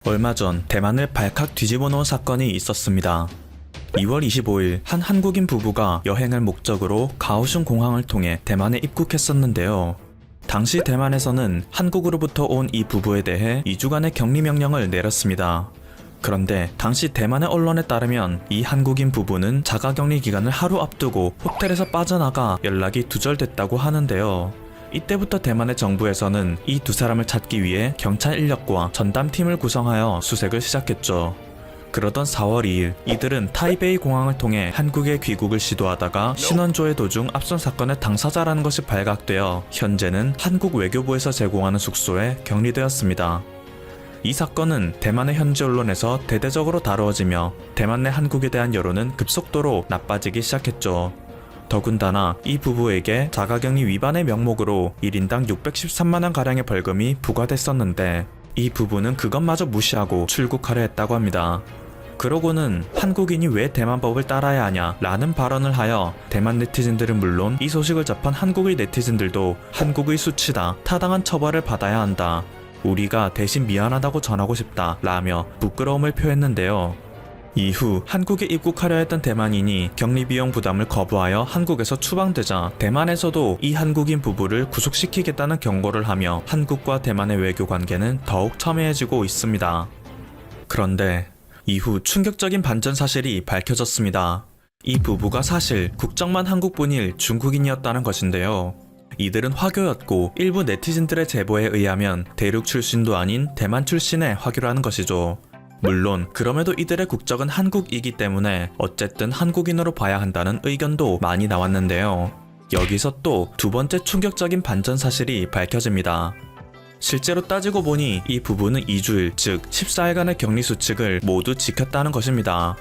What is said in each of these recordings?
얼마 전 대만을 발칵 뒤집어 놓은 사건이 있었습니다. 2월 25일 한 한국인 부부가 여행을 목적으로 가오슝 공항을 통해 대만에 입국했었는데요. 당시 대만에서는 한국으로부터 온 이 부부에 대해 2주간의 격리 명령을 내렸습니다. 그런데 당시 대만의 언론에 따르면 이 한국인 부부는 자가격리 기간을 하루 앞두고 호텔에서 빠져나가 연락이 두절됐다고 하는데요. 이때부터 대만의 정부에서는 이 두 사람을 찾기 위해 경찰 인력과 전담팀을 구성하여 수색을 시작했죠. 그러던 4월 2일 이들은 타이베이 공항을 통해 한국에 귀국을 시도하다가 신원조회 도중 압송 사건의 당사자라는 것이 발각되어 현재는 한국 외교부에서 제공하는 숙소에 격리되었습니다. 이 사건은 대만의 현지 언론에서 대대적으로 다루어지며 대만 내 한국에 대한 여론은 급속도로 나빠지기 시작했죠. 더군다나 이 부부에게 자가격리 위반의 명목으로 1인당 613만원가량의 벌금이 부과됐었는데 이 부부는 그것마저 무시하고 출국하려 했다고 합니다. 그러고는 한국인이 왜 대만법을 따라야 하냐 라는 발언을 하여 대만 네티즌들은 물론 이 소식을 접한 한국의 네티즌들도 한국의 수치다, 타당한 처벌을 받아야 한다, 우리가 대신 미안하다고 전하고 싶다 라며 부끄러움을 표했는데요. 이후 한국에 입국하려 했던 대만인이 격리비용 부담을 거부하여 한국에서 추방되자 대만에서도 이 한국인 부부를 구속시키겠다는 경고를 하며 한국과 대만의 외교 관계는 더욱 첨예해지고 있습니다. 그런데 이후 충격적인 반전 사실이 밝혀졌습니다. 이 부부가 사실 국적만 한국분일 중국인이었다는 것인데요. 이들은 화교였고 일부 네티즌들의 제보에 의하면 대륙 출신도 아닌 대만 출신의 화교라는 것이죠. 물론 그럼에도 이들의 국적은 한국이기 때문에 어쨌든 한국인으로 봐야 한다는 의견도 많이 나왔는데요. 여기서 또 두 번째 충격적인 반전 사실이 밝혀집니다. 실제로 따지고 보니 이 부부는 2주일 즉 14일간의 격리 수칙을 모두 지켰다는 것입니다.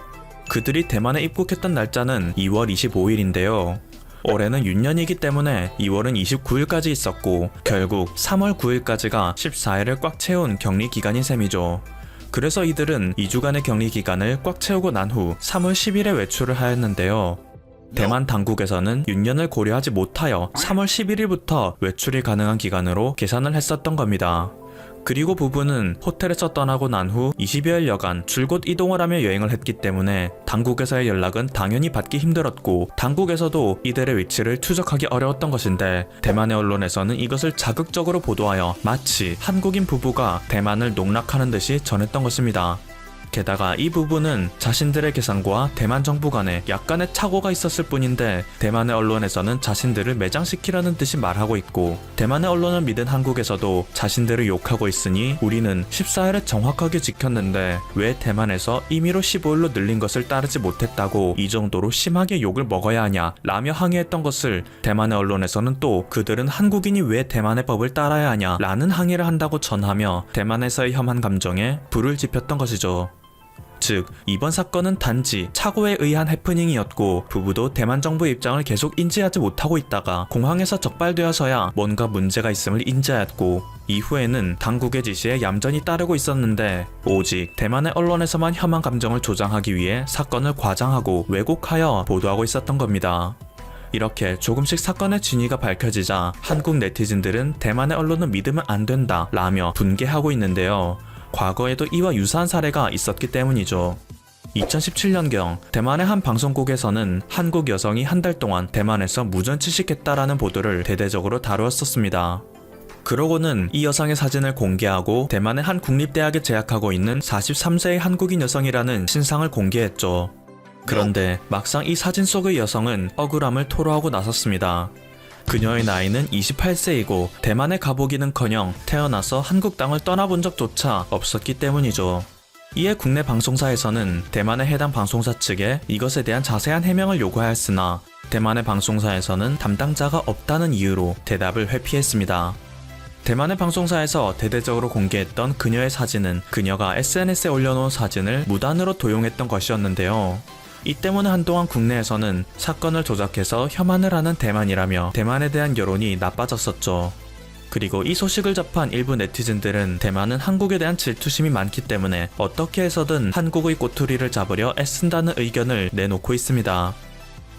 그들이 대만에 입국했던 날짜는 2월 25일인데요. 올해는 윤년이기 때문에 2월은 29일까지 있었고 결국 3월 9일까지가 14일을 꽉 채운 격리 기간인 셈이죠. 그래서 이들은 2주간의 격리 기간을 꽉 채우고 난 후 3월 10일에 외출을 하였는데요. 대만 당국에서는 윤년을 고려하지 못하여 3월 11일부터 외출이 가능한 기간으로 계산을 했었던 겁니다. 그리고 부부는 호텔에서 떠나고 난 후 20여일여간 줄곧 이동을 하며 여행을 했기 때문에 당국에서의 연락은 당연히 받기 힘들었고 당국에서도 이들의 위치를 추적하기 어려웠던 것인데 대만의 언론에서는 이것을 자극적으로 보도하여 마치 한국인 부부가 대만을 농락하는 듯이 전했던 것입니다. 게다가 이 부부는 자신들의 계산과 대만 정부 간에 약간의 착오가 있었을 뿐인데 대만의 언론에서는 자신들을 매장시키려는 듯이 말하고 있고 대만의 언론을 믿은 한국에서도 자신들을 욕하고 있으니 우리는 14일을 정확하게 지켰는데 왜 대만에서 임의로 15일로 늘린 것을 따르지 못했다고 이 정도로 심하게 욕을 먹어야 하냐 라며 항의했던 것을 대만의 언론에서는 또 그들은 한국인이 왜 대만의 법을 따라야 하냐 라는 항의를 한다고 전하며 대만에서의 혐한 감정에 불을 지폈던 것이죠. 즉 이번 사건은 단지 착오에 의한 해프닝이었고 부부도 대만 정부의 입장을 계속 인지하지 못하고 있다가 공항에서 적발되어서야 뭔가 문제가 있음을 인지하였고 이후에는 당국의 지시에 얌전히 따르고 있었는데 오직 대만의 언론에서만 혐한 감정을 조장하기 위해 사건을 과장하고 왜곡하여 보도하고 있었던 겁니다. 이렇게 조금씩 사건의 진위가 밝혀지자 한국 네티즌들은 대만의 언론은 믿으면 안 된다 라며 분개하고 있는데요. 과거에도 이와 유사한 사례가 있었기 때문이죠. 2017년경 대만의 한 방송국에서는 한국 여성이 한 달 동안 대만에서 무전취식했다라는 보도를 대대적으로 다루었었습니다. 그러고는 이 여성의 사진을 공개하고 대만의 한 국립대학에 재학하고 있는 43세의 한국인 여성이라는 신상을 공개했죠. 그런데 막상 이 사진 속의 여성은 억울함을 토로하고 나섰습니다. 그녀의 나이는 28세이고 대만에 가보기는커녕 태어나서 한국 땅을 떠나본 적조차 없었기 때문이죠. 이에 국내 방송사에서는 대만의 해당 방송사 측에 이것에 대한 자세한 해명을 요구하였으나 대만의 방송사에서는 담당자가 없다는 이유로 대답을 회피했습니다. 대만의 방송사에서 대대적으로 공개했던 그녀의 사진은 그녀가 SNS에 올려놓은 사진을 무단으로 도용했던 것이었는데요. 이 때문에 한동안 국내에서는 사건을 조작해서 혐한을 하는 대만이라며 대만에 대한 여론이 나빠졌었죠. 그리고 이 소식을 접한 일부 네티즌들은 대만은 한국에 대한 질투심이 많기 때문에 어떻게 해서든 한국의 꼬투리를 잡으려 애쓴다는 의견을 내놓고 있습니다.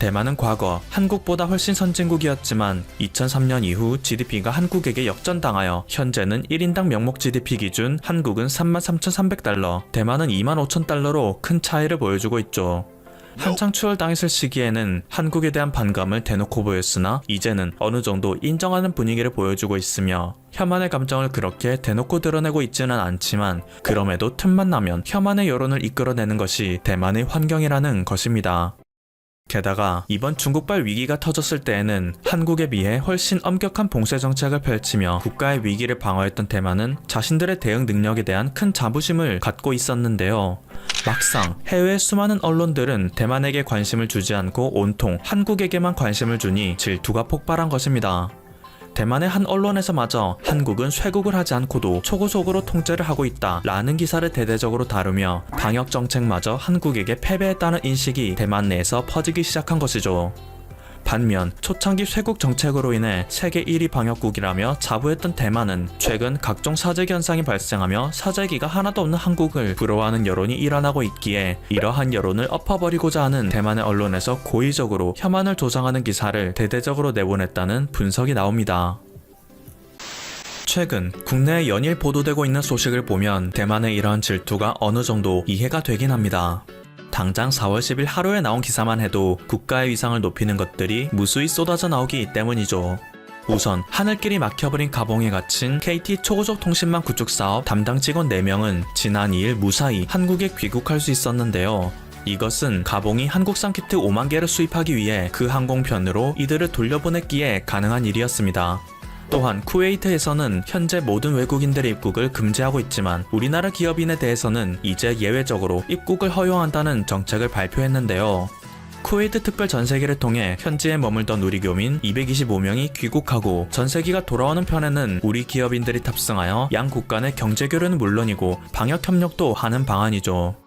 대만은 과거 한국보다 훨씬 선진국이었지만 2003년 이후 GDP가 한국에게 역전당하여 현재는 1인당 명목 GDP 기준 한국은 33,300달러, 대만은 25,000달러로 큰 차이를 보여주고 있죠. 한창 추월당했을 시기에는 한국에 대한 반감을 대놓고 보였으나 이제는 어느 정도 인정하는 분위기를 보여주고 있으며 혐한의 감정을 그렇게 대놓고 드러내고 있지는 않지만 그럼에도 틈만 나면 혐한의 여론을 이끌어내는 것이 대만의 환경이라는 것입니다. 게다가 이번 중국발 위기가 터졌을 때에는 한국에 비해 훨씬 엄격한 봉쇄 정책을 펼치며 국가의 위기를 방어했던 대만은 자신들의 대응 능력에 대한 큰 자부심을 갖고 있었는데요. 막상 해외의 수많은 언론들은 대만에게 관심을 주지 않고 온통 한국에게만 관심을 주니 질투가 폭발한 것입니다. 대만의 한 언론에서마저 한국은 쇄국을 하지 않고도 초고속으로 통제를 하고 있다 라는 기사를 대대적으로 다루며 방역 정책마저 한국에게 패배했다는 인식이 대만 내에서 퍼지기 시작한 것이죠. 반면 초창기 쇄국 정책으로 인해 세계 1위 방역국이라며 자부했던 대만은 최근 각종 사재기 현상이 발생하며 사재기가 하나도 없는 한국을 부러워하는 여론이 일어나고 있기에 이러한 여론을 엎어버리고자 하는 대만의 언론에서 고의적으로 혐한을 조장하는 기사를 대대적으로 내보냈다는 분석이 나옵니다. 최근 국내에 연일 보도되고 있는 소식을 보면 대만의 이러한 질투가 어느 정도 이해가 되긴 합니다. 당장 4월 10일 하루에 나온 기사만 해도 국가의 위상을 높이는 것들이 무수히 쏟아져 나오기 때문이죠. 우선 하늘길이 막혀버린 가봉에 갇힌 KT 초고속 통신망 구축 사업 담당 직원 4명은 지난 2일 무사히 한국에 귀국할 수 있었는데요. 이것은 가봉이 한국산 키트 5만 개를 수입하기 위해 그 항공편으로 이들을 돌려보냈기에 가능한 일이었습니다. 또한 쿠웨이트에서는 현재 모든 외국인들의 입국을 금지하고 있지만 우리나라 기업인에 대해서는 이제 예외적으로 입국을 허용한다는 정책을 발표했는데요. 쿠웨이트 특별 전세기를 통해 현지에 머물던 우리 교민 225명이 귀국하고 전세기가 돌아오는 편에는 우리 기업인들이 탑승하여 양국 간의 경제교류는 물론이고 방역 협력도 하는 방안이죠.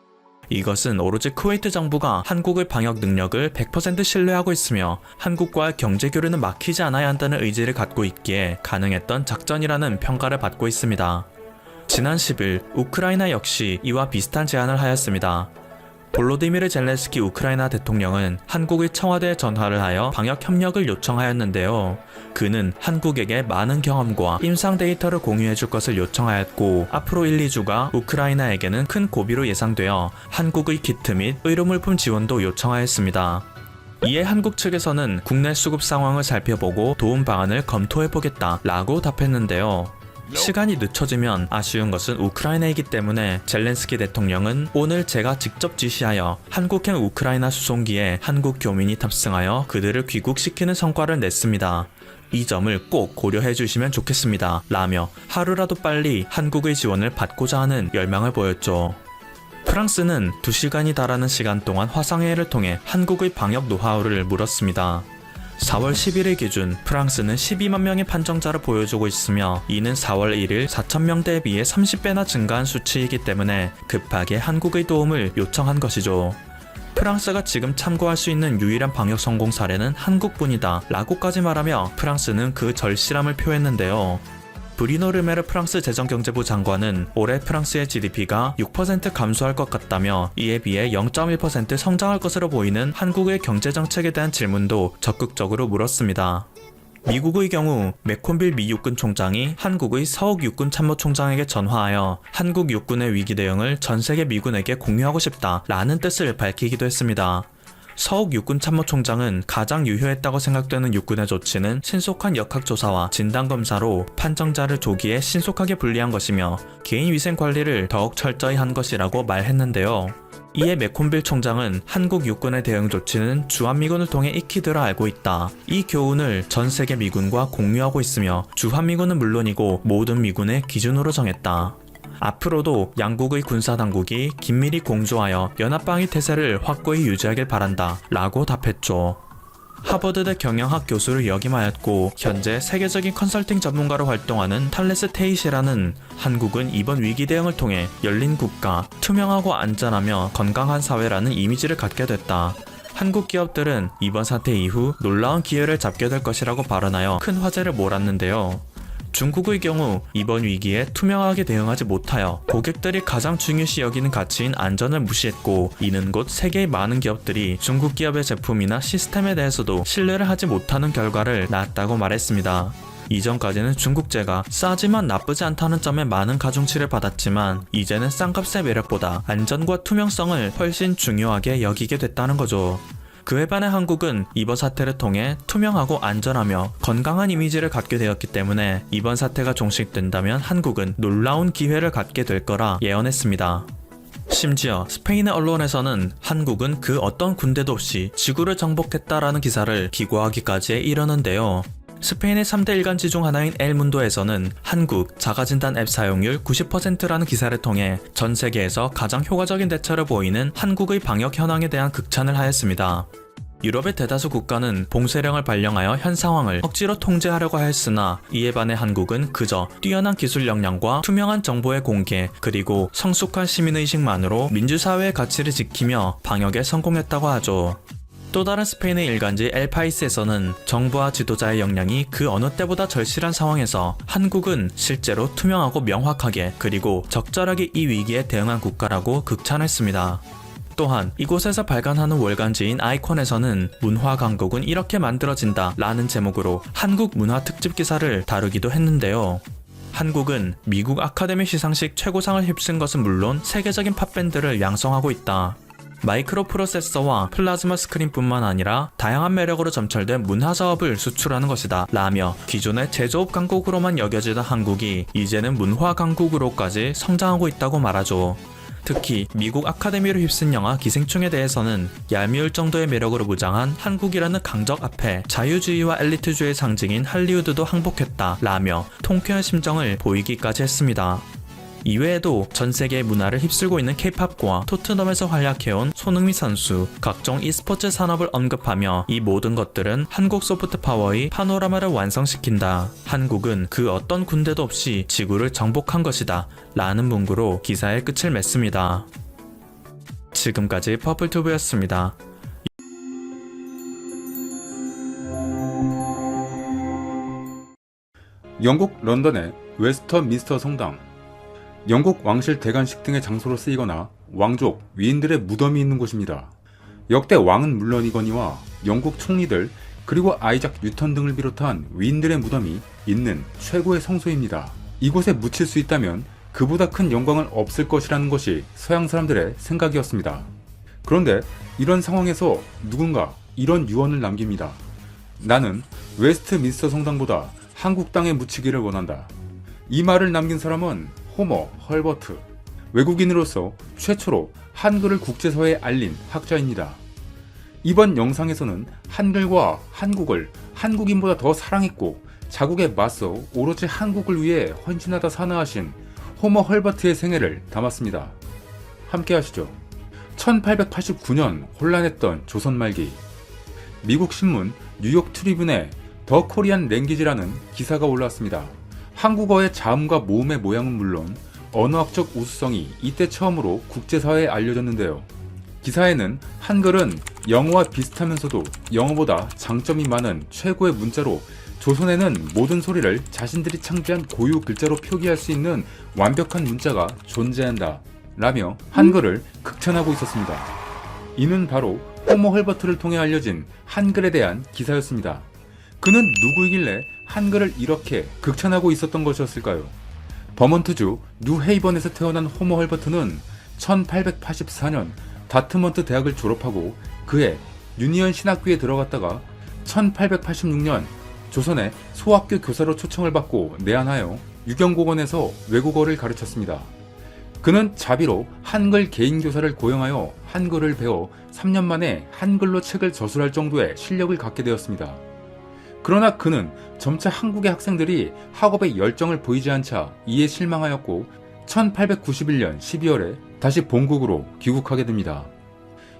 이것은 오로지 쿠웨이트 정부가 한국의 방역 능력을 100% 신뢰하고 있으며 한국과의 경제 교류는 막히지 않아야 한다는 의지를 갖고 있기에 가능했던 작전이라는 평가를 받고 있습니다. 지난 10일 우크라이나 역시 이와 비슷한 제안을 하였습니다. 볼로디미르 젤렌스키 우크라이나 대통령은 한국의 청와대에 전화를 하여 방역 협력을 요청하였는데요. 그는 한국에게 많은 경험과 임상 데이터를 공유해줄 것을 요청하였고 앞으로 1, 2주가 우크라이나에게는 큰 고비로 예상되어 한국의 키트 및 의료물품 지원도 요청하였습니다. 이에 한국 측에서는 국내 수급 상황을 살펴보고 도움 방안을 검토해보겠다 라고 답했는데요. 시간이 늦춰지면 아쉬운 것은 우크라이나이기 때문에 젤렌스키 대통령은 오늘 제가 직접 지시하여 한국행 우크라이나 수송기에 한국 교민이 탑승하여 그들을 귀국시키는 성과를 냈습니다. 이 점을 꼭 고려해 주시면 좋겠습니다 라며 하루라도 빨리 한국의 지원을 받고자 하는 열망을 보였죠. 프랑스는 2시간이 달하는 시간 동안 화상회의를 통해 한국의 방역 노하우를 물었습니다. 4월 11일 기준 프랑스는 12만 명의 판정자를 보여주고 있으며 이는 4월 1일 4,000명대에 비해 30배나 증가한 수치이기 때문에 급하게 한국의 도움을 요청한 것이죠. 프랑스가 지금 참고할 수 있는 유일한 방역 성공 사례는 한국뿐이다 라고까지 말하며 프랑스는 그 절실함을 표했는데요. 브리노 르메르 프랑스 재정경제부 장관은 올해 프랑스의 GDP가 6% 감소할 것 같다며 이에 비해 0.1% 성장할 것으로 보이는 한국의 경제정책에 대한 질문도 적극적으로 물었습니다. 미국의 경우 맥콘빌 미 육군 총장이 한국의 서욱 육군 참모총장에게 전화하여 한국 육군의 위기 대응을 전 세계 미군에게 공유하고 싶다 라는 뜻을 밝히기도 했습니다. 서욱 육군 참모총장은 가장 유효했다고 생각되는 육군의 조치는 신속한 역학조사와 진단검사로 판정자를 조기에 신속하게 분리한 것이며 개인위생 관리를 더욱 철저히 한 것이라고 말했는데요. 이에 맥콘빌 총장은 한국 육군의 대응 조치는 주한미군을 통해 익히되어 알고 있다. 이 교훈을 전 세계 미군과 공유하고 있으며 주한미군은 물론이고 모든 미군의 기준으로 정했다. 앞으로도 양국의 군사당국이 긴밀히 공조하여 연합방위 태세를 확고히 유지하길 바란다 라고 답했죠. 하버드대 경영학 교수를 역임하였고 현재 세계적인 컨설팅 전문가로 활동하는 탈레스 테이시라는 한국은 이번 위기 대응을 통해 열린 국가, 투명하고 안전하며 건강한 사회라는 이미지를 갖게 됐다. 한국 기업들은 이번 사태 이후 놀라운 기회를 잡게 될 것이라고 발언하여 큰 화제를 몰았는데요. 중국의 경우 이번 위기에 투명하게 대응하지 못하여 고객들이 가장 중요시 여기는 가치인 안전을 무시했고, 이는 곧 세계의 많은 기업들이 중국 기업의 제품이나 시스템에 대해서도 신뢰를 하지 못하는 결과를 낳았다고 말했습니다. 이전까지는 중국제가 싸지만 나쁘지 않다는 점에 많은 가중치를 받았지만, 이제는 싼값의 매력보다 안전과 투명성을 훨씬 중요하게 여기게 됐다는 거죠. 그에 반해 한국은 이번 사태를 통해 투명하고 안전하며 건강한 이미지를 갖게 되었기 때문에 이번 사태가 종식된다면 한국은 놀라운 기회를 갖게 될 거라 예언했습니다. 심지어 스페인의 언론에서는 한국은 그 어떤 군대도 없이 지구를 정복했다라는 기사를 기고하기까지 이르는데요. 스페인의 3대 일간지 중 하나인 엘문도에서는 한국 자가진단 앱 사용률 90%라는 기사를 통해 전 세계에서 가장 효과적인 대처를 보이는 한국의 방역 현황에 대한 극찬을 하였습니다. 유럽의 대다수 국가는 봉쇄령을 발령하여 현 상황을 억지로 통제하려고 하였으나, 이에 반해 한국은 그저 뛰어난 기술 역량과 투명한 정보의 공개, 그리고 성숙한 시민의식만으로 민주사회의 가치를 지키며 방역에 성공했다고 하죠. 또 다른 스페인의 일간지 엘파이스에서는 정부와 지도자의 역량이 그 어느 때보다 절실한 상황에서 한국은 실제로 투명하고 명확하게 그리고 적절하게 이 위기에 대응한 국가라고 극찬했습니다. 또한 이곳에서 발간하는 월간지인 아이콘에서는 문화 강국은 이렇게 만들어진다 라는 제목으로 한국 문화 특집 기사를 다루기도 했는데요. 한국은 미국 아카데미 시상식 최고상을 휩쓴 것은 물론 세계적인 팝밴드를 양성하고 있다. 마이크로 프로세서와 플라즈마 스크린뿐만 아니라 다양한 매력으로 점철된 문화 사업을 수출하는 것이다 라며 기존의 제조업 강국으로만 여겨지던 한국이 이제는 문화 강국으로까지 성장하고 있다고 말하죠. 특히 미국 아카데미를 휩쓴 영화 기생충에 대해서는 얄미울 정도의 매력으로 무장한 한국이라는 강적 앞에 자유주의와 엘리트주의의 상징인 할리우드도 항복했다 라며 통쾌한 심정을 보이기까지 했습니다. 이외에도 전 세계의 문화를 휩쓸고 있는 K-팝과 토트넘에서 활약해온 손흥민 선수, 각종 e스포츠 산업을 언급하며 이 모든 것들은 한국 소프트 파워의 파노라마를 완성시킨다. 한국은 그 어떤 군대도 없이 지구를 정복한 것이다. 라는 문구로 기사의 끝을 맺습니다. 지금까지 퍼플튜브였습니다. 영국 런던의 웨스터민스터 성당, 영국 왕실 대관식 등의 장소로 쓰이거나 왕족, 위인들의 무덤이 있는 곳입니다. 역대 왕은 물론이거니와 영국 총리들 그리고 아이작 뉴턴 등을 비롯한 위인들의 무덤이 있는 최고의 성소입니다. 이곳에 묻힐 수 있다면 그보다 큰 영광은 없을 것이라는 것이 서양 사람들의 생각이었습니다. 그런데 이런 상황에서 누군가 이런 유언을 남깁니다. 나는 웨스트민스터 성당보다 한국 땅에 묻히기를 원한다. 이 말을 남긴 사람은 호머 헐버트, 외국인으로서 최초로 한글을 국제사회에 알린 학자입니다. 이번 영상에서는 한글과 한국을 한국인보다 더 사랑했고 자국에 맞서 오로지 한국을 위해 헌신하다 산하하신 호머 헐버트의 생애를 담았습니다. 함께 하시죠. 1889년 혼란했던 조선 말기, 미국 신문 뉴욕 트리뷴에 더 코리안 랭귀지라는 기사가 올라왔습니다. 한국어의 자음과 모음의 모양은 물론 언어학적 우수성이 이때 처음으로 국제사회에 알려졌는데요. 기사에는 한글은 영어와 비슷하면서도 영어보다 장점이 많은 최고의 문자로 조선에는 모든 소리를 자신들이 창제한 고유 글자로 표기할 수 있는 완벽한 문자가 존재한다 라며 한글을 극찬하고 있었습니다. 이는 바로 호머 헐버트를 통해 알려진 한글에 대한 기사였습니다. 그는 누구이길래 한글을 이렇게 극찬하고 있었던 것이었을까요? 버먼트주 뉴헤이번에서 태어난 호머 헐버트는 1884년 다트먼트 대학을 졸업하고 그해 유니언 신학교에 들어갔다가 1886년 조선의 소학교 교사로 초청을 받고 내한하여 유경공원에서 외국어를 가르쳤습니다. 그는 자비로 한글 개인교사를 고용하여 한글을 배워 3년 만에 한글로 책을 저술할 정도의 실력을 갖게 되었습니다. 그러나 그는 점차 한국의 학생들이 학업에 열정을 보이지 않자 이에 실망하였고 1891년 12월에 다시 본국으로 귀국하게 됩니다.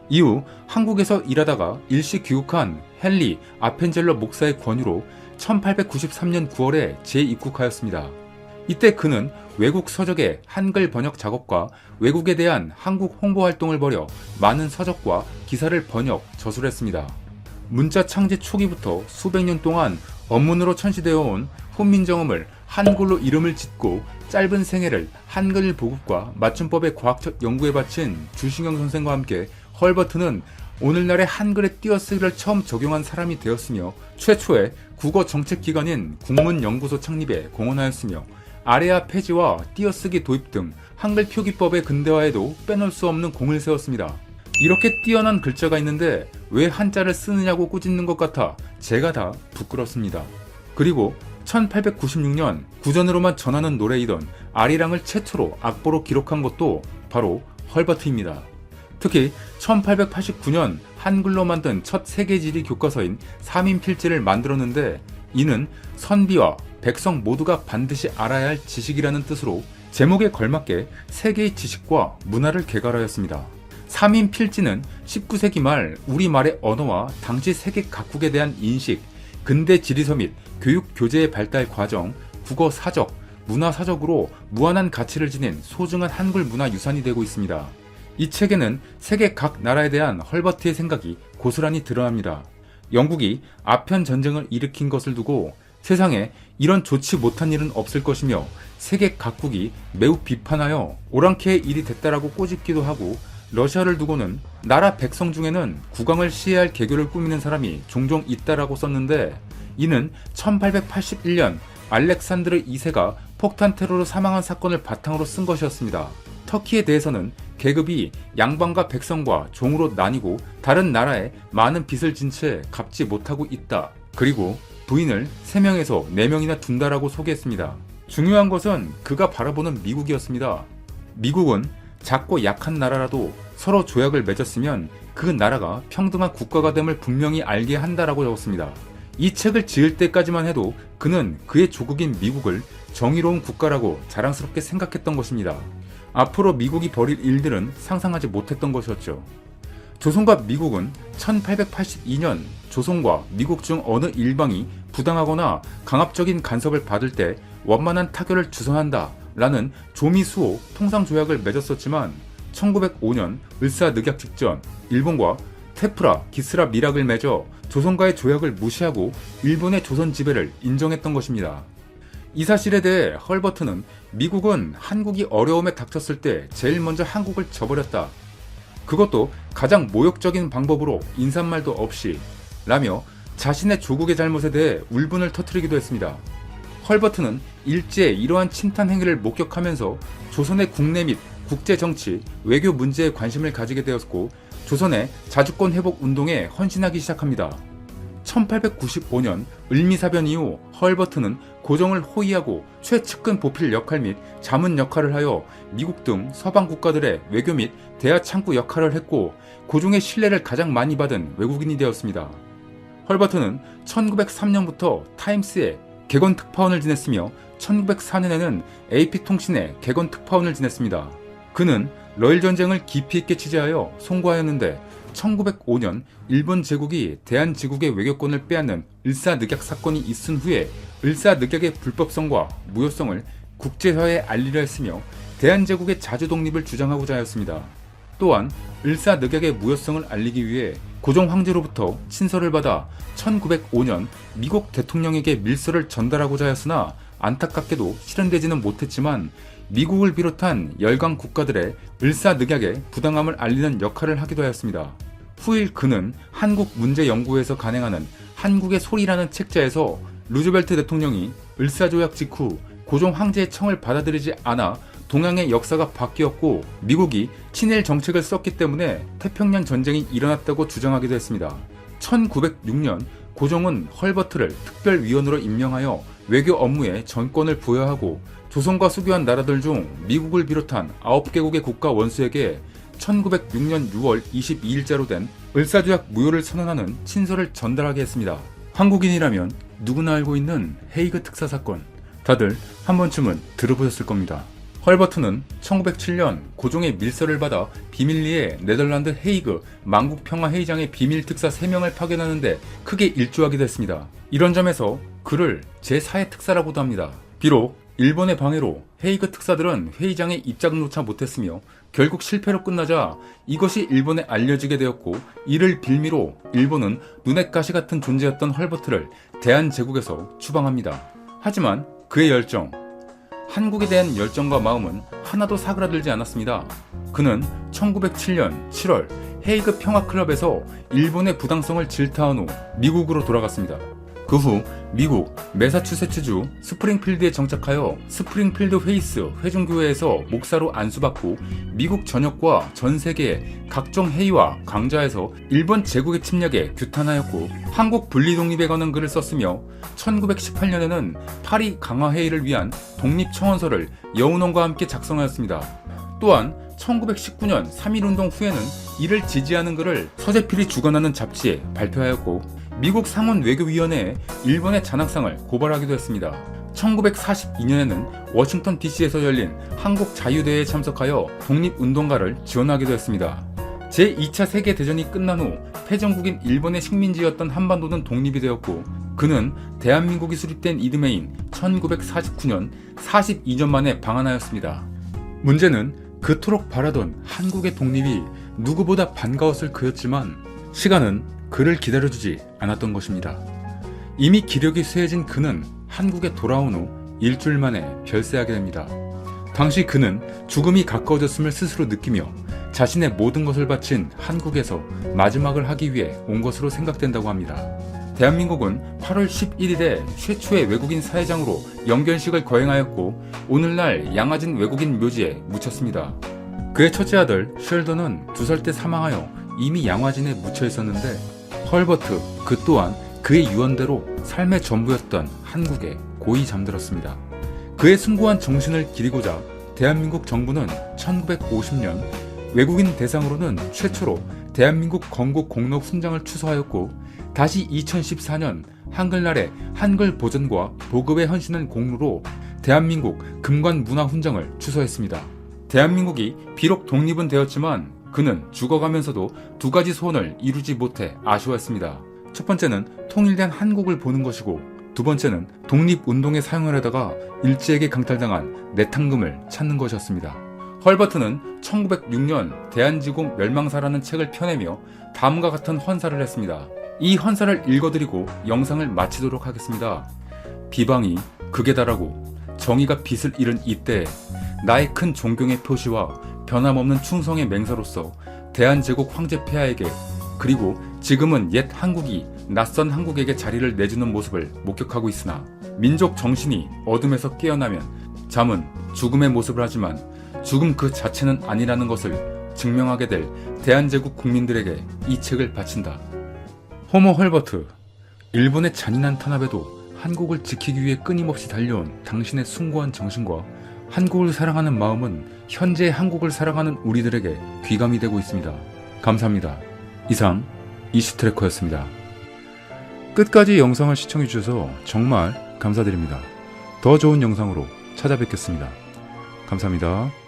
이후 한국에서 일하다가 일시 귀국한 헨리 아펜젤러 목사의 권유로 1893년 9월에 재입국하였습니다. 이때 그는 외국 서적의 한글 번역 작업과 외국에 대한 한국 홍보 활동을 벌여 많은 서적과 기사를 번역, 저술했습니다. 문자 창제 초기부터 수백 년 동안 언문으로 천시되어 온 훈민정음을 한글로 이름을 짓고 짧은 생애를 한글 보급과 맞춤법의 과학적 연구에 바친 주신경 선생과 함께 헐버트는 오늘날의 한글의 띄어쓰기를 처음 적용한 사람이 되었으며 최초의 국어 정책 기관인 국문연구소 창립에 공헌하였으며 아래아 폐지와 띄어쓰기 도입 등 한글 표기법의 근대화에도 빼놓을 수 없는 공을 세웠습니다. 이렇게 뛰어난 글자가 있는데 왜 한자를 쓰느냐고 꾸짖는 것 같아 제가 다 부끄럽습니다. 그리고 1896년 구전으로만 전하는 노래이던 아리랑을 최초로 악보로 기록한 것도 바로 헐버트입니다. 특히 1889년 한글로 만든 첫 세계지리 교과서인 삼인필지를 만들었는데 이는 선비와 백성 모두가 반드시 알아야 할 지식이라는 뜻으로 제목에 걸맞게 세계의 지식과 문화를 개괄하였습니다. 삼인필지는 19세기 말 우리말의 언어와 당시 세계 각국에 대한 인식, 근대 지리서 및 교육 교재의 발달 과정, 국어 사적, 문화 사적으로 무한한 가치를 지닌 소중한 한글 문화 유산이 되고 있습니다. 이 책에는 세계 각 나라에 대한 헐버트의 생각이 고스란히 드러납니다. 영국이 아편 전쟁을 일으킨 것을 두고 세상에 이런 좋지 못한 일은 없을 것이며 세계 각국이 매우 비판하여 오랑캐의 일이 됐다라고 꼬집기도 하고 러시아를 두고는 나라 백성 중에는 국왕을 시해할 개교를 꾸미는 사람이 종종 있다라고 썼는데 이는 1881년 알렉산드르 2세가 폭탄 테러로 사망한 사건을 바탕으로 쓴 것이었습니다. 터키에 대해서는 계급이 양반과 백성과 종으로 나뉘고 다른 나라에 많은 빚을 진 채 갚지 못하고 있다. 그리고 부인을 3명에서 4명이나 둔다라고 소개했습니다. 중요한 것은 그가 바라보는 미국이었습니다. 미국은 작고 약한 나라라도 서로 조약을 맺었으면 그 나라가 평등한 국가가 됨을 분명히 알게 한다라고 적었습니다. 이 책을 지을 때까지만 해도 그는 그의 조국인 미국을 정의로운 국가라고 자랑스럽게 생각했던 것입니다. 앞으로 미국이 벌일 일들은 상상하지 못했던 것이었죠. 조선과 미국은 1882년 조선과 미국 중 어느 일방이 부당하거나 강압적인 간섭을 받을 때 원만한 타결을 주선한다 라는 조미수호 통상조약을 맺었었지만 1905년 을사늑약 직전 일본과 테프라 기스라 미락을 맺어 조선과의 조약을 무시하고 일본의 조선 지배를 인정했던 것입니다. 이 사실에 대해 헐버트는 미국은 한국이 어려움에 닥쳤을 때 제일 먼저 한국을 져버렸다. 그것도 가장 모욕적인 방법으로 인사말도 없이 라며 자신의 조국의 잘못에 대해 울분을 터뜨리기도 했습니다. 헐버트는 일제에 이러한 침탄 행위를 목격하면서 조선의 국내 및 국제 정치, 외교 문제에 관심을 가지게 되었고 조선의 자주권 회복 운동에 헌신하기 시작합니다. 1895년 을미사변 이후 헐버트는 고종을 호위하고 최측근 보필 역할 및 자문 역할을 하여 미국 등 서방 국가들의 외교 및 대화 창구 역할을 했고 고종의 신뢰를 가장 많이 받은 외국인이 되었습니다. 헐버트는 1903년부터 타임스의 개건 특파원을 지냈으며 1904년에는 AP통신의 개건 특파원을 지냈습니다. 그는 러일 전쟁을 깊이 있게 취재하여 송고하였는데 1905년 일본 제국이 대한제국의 외교권을 빼앗는 을사늑약 사건이 있은 후에 을사늑약의 불법성과 무효성을 국제사회에 알리려 했으며 대한제국의 자주 독립을 주장하고자 하였습니다. 또한 을사늑약의 무효성을 알리기 위해 고종 황제로부터 친서를 받아 1905년 미국 대통령에게 밀서를 전달하고자 하였으나 안타깝게도 실현되지는 못했지만 미국을 비롯한 열강 국가들의 을사늑약의 부당함을 알리는 역할을 하기도 하였습니다. 후일 그는 한국 문제 연구에서 간행하는 한국의 소리라는 책자에서 루즈벨트 대통령이 을사조약 직후 고종 황제의 청을 받아들이지 않아 동양의 역사가 바뀌었고 미국이 친일 정책을 썼기 때문에 태평양 전쟁이 일어났다고 주장하기도 했습니다. 1906년 고종은 헐버트를 특별위원으로 임명하여 외교 업무에 전권을 부여하고 조선과 수교한 나라들 중 미국을 비롯한 9개국의 국가 원수에게 1906년 6월 22일자로 된 을사조약 무효를 선언하는 친서를 전달하게 했습니다. 한국인이라면 누구나 알고 있는 헤이그 특사 사건, 다들 한 번쯤은 들어보셨을 겁니다. 헐버트는 1907년 고종의 밀서를 받아 비밀리에 네덜란드 헤이그 만국평화회의장의 비밀 특사 3명을 파견하는데 크게 일조하기도 했습니다. 이런 점에서 그를 제4의 특사라고도 합니다. 비록 일본의 방해로 헤이그 특사들은 회의장에 입장조차 못했으며 결국 실패로 끝나자 이것이 일본에 알려지게 되었고 이를 빌미로 일본은 눈엣가시 같은 존재였던 헐버트를 대한제국에서 추방합니다. 하지만 그의 열정. 한국에 대한 열정과 마음은 하나도 사그라들지 않았습니다. 그는 1907년 7월 헤이그 평화클럽에서 일본의 부당성을 질타한 후 미국으로 돌아갔습니다. 그 후 미국 매사추세츠주 스프링필드에 정착하여 스프링필드 페이스 회중교회에서 목사로 안수받고 미국 전역과 전 세계의 각종 회의와 강좌에서 일본 제국의 침략에 규탄하였고 한국 분리 독립에 관한 글을 썼으며 1918년에는 파리 강화회의를 위한 독립청원서를 여운원과 함께 작성하였습니다. 또한 1919년 3.1운동 후에는 이를 지지하는 글을 서재필이 주관하는 잡지에 발표하였고 미국 상원 외교위원회에 일본의 잔악상을 고발하기도 했습니다. 1942년에는 워싱턴 DC에서 열린 한국 자유대회에 참석하여 독립운동가를 지원하기도 했습니다. 제2차 세계대전이 끝난 후 패전국인 일본의 식민지였던 한반도는 독립이 되었고 그는 대한민국이 수립된 이듬해인 1949년 42년 만에 방한하였습니다. 문제는 그토록 바라던 한국의 독립이 누구보다 반가웠을 그였지만 시간은 그를 기다려주지 않았던 것입니다. 이미 기력이 쇠해진 그는 한국에 돌아온 후 일주일 만에 별세하게 됩니다. 당시 그는 죽음이 가까워졌음을 스스로 느끼며 자신의 모든 것을 바친 한국에서 마지막을 하기 위해 온 것으로 생각된다고 합니다. 대한민국은 8월 11일에 최초의 외국인 사회장으로 영견식을 거행하였고 오늘날 양화진 외국인 묘지에 묻혔습니다. 그의 첫째 아들 쉘던은 2살 때 사망하여 이미 양화진에 묻혀 있었는데 헐버트 그 또한 그의 유언대로 삶의 전부였던 한국에 고이 잠들었습니다. 그의 숭고한 정신을 기리고자 대한민국 정부는 1950년 외국인 대상으로는 최초로 대한민국 건국 공로 훈장을 추서하였고 다시 2014년 한글날의 한글 보존과 보급에 헌신한 공로로 대한민국 금관 문화 훈장을 추서했습니다. 대한민국이 비록 독립은 되었지만 그는 죽어가면서도 2가지 소원을 이루지 못해 아쉬워했습니다. 첫 번째는 통일된 한국을 보는 것이고 두 번째는 독립운동에 사용하려다가 일제에게 강탈당한 내탕금을 찾는 것이었습니다. 헐버트는 1906년 대한지구 멸망사라는 책을 펴내며 다음과 같은 헌사를 했습니다. 이 헌사를 읽어드리고 영상을 마치도록 하겠습니다. 비방이 극에 달하고 정의가 빛을 잃은 이때에 나의 큰 존경의 표시와 변함없는 충성의 맹세로서 대한제국 황제 폐하에게 그리고 지금은 옛 한국이 낯선 한국에게 자리를 내주는 모습을 목격하고 있으나 민족 정신이 어둠에서 깨어나면 잠은 죽음의 모습을 하지만 죽음 그 자체는 아니라는 것을 증명하게 될 대한제국 국민들에게 이 책을 바친다. 호모 헐버트, 일본의 잔인한 탄압에도 한국을 지키기 위해 끊임없이 달려온 당신의 숭고한 정신과 한국을 사랑하는 마음은 현재 한국을 사랑하는 우리들에게 귀감이 되고 있습니다. 감사합니다. 이상 이슈트래커였습니다. 끝까지 영상을 시청해주셔서 정말 감사드립니다. 더 좋은 영상으로 찾아뵙겠습니다. 감사합니다.